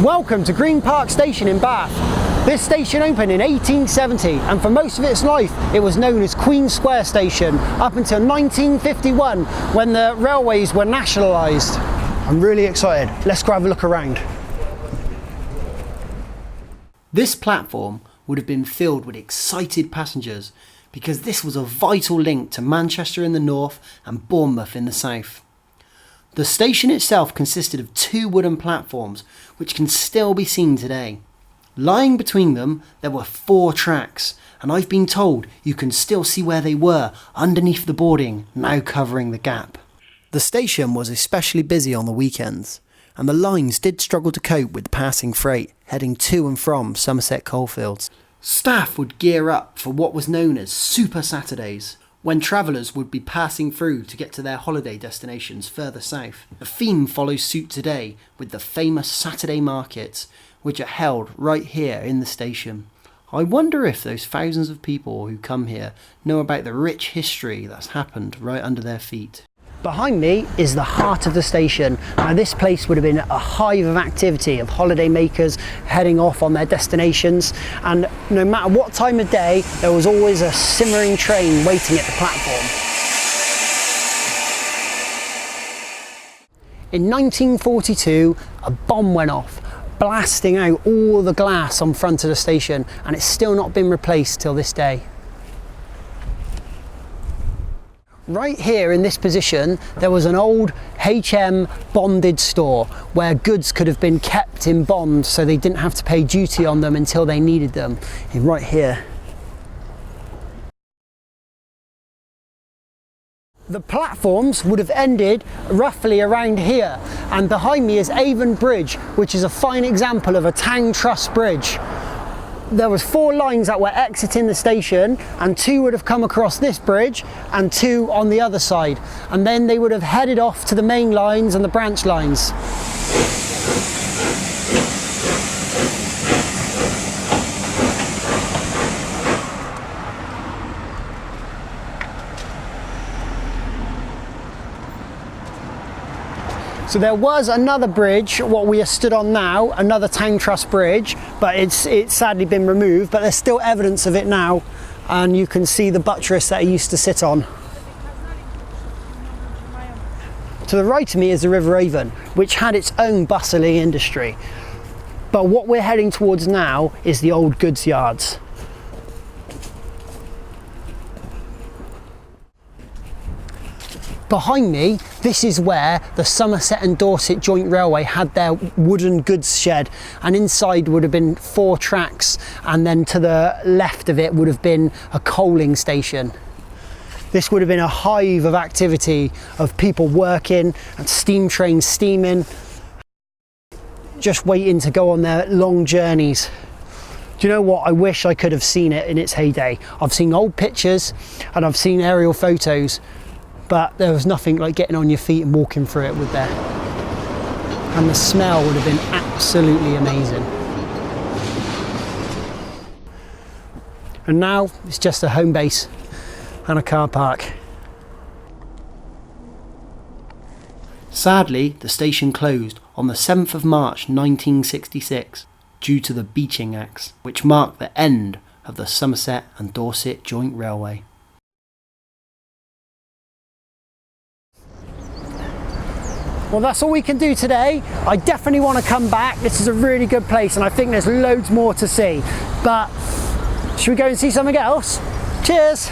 Welcome to Green Park Station in Bath. This station opened in 1870 and for most of its life it was known as Queen Square Station up until 1951 when the railways were nationalised. I'm really excited. Let's go have a look around. This platform would have been filled with excited passengers because this was a vital link to Manchester in the north and Bournemouth in the south. The station itself consisted of two wooden platforms which can still be seen today. Lying between them there were 4 tracks, and I've been told you can still see where they were underneath the boarding, now covering the gap. The station was especially busy on the weekends, and the lines did struggle to cope with passing freight heading to and from Somerset coalfields. Staff would gear up for what was known as Super Saturdays, when travellers would be passing through to get to their holiday destinations further south. The theme follows suit today with the famous Saturday markets, which are held right here in the station. I wonder if those thousands of people who come here know about the rich history that's happened right under their feet. Behind me is the heart of the station. Now this place would have been a hive of activity of holiday makers heading off on their destinations, and no matter what time of day there was always a simmering train waiting at the platform. In 1942 a bomb went off, blasting out all the glass on front of the station, and it's still not been replaced till this day. Right here in this position there was an old HM bonded store where goods could have been kept in bond so they didn't have to pay duty on them until they needed them. Right here. The platforms would have ended roughly around here, and behind me is Avon Bridge, which is a fine example of a Tang truss bridge. There was 4 lines that were exiting the station, and 2 would have come across this bridge and 2 on the other side, and then they would have headed off to the main lines and the branch lines. So there was another bridge, what we are stood on now, another Tang truss bridge, but it's sadly been removed, but there's still evidence of it now, and you can see the buttress that it used to sit on. To the right of me is the River Avon, which had its own bustling industry. But what we're heading towards now is the old goods yards. Behind me, this is where the Somerset and Dorset Joint Railway had their wooden goods shed, and inside would have been 4 tracks, and then to the left of it would have been a coaling station. This would have been a hive of activity of people working and steam trains steaming, just waiting to go on their long journeys. Do you know what? I wish I could have seen it in its heyday. I've seen old pictures and I've seen aerial photos, but there was nothing like getting on your feet and walking through it, would there? And the smell would have been absolutely amazing. And now it's just a home base and a car park. Sadly, the station closed on the 7th of March 1966 due to the Beeching Acts, which marked the end of the Somerset and Dorset Joint Railway. Well, that's all we can do today. I definitely want to come back. This is a really good place and I think there's loads more to see. But should we go and see something else? Cheers!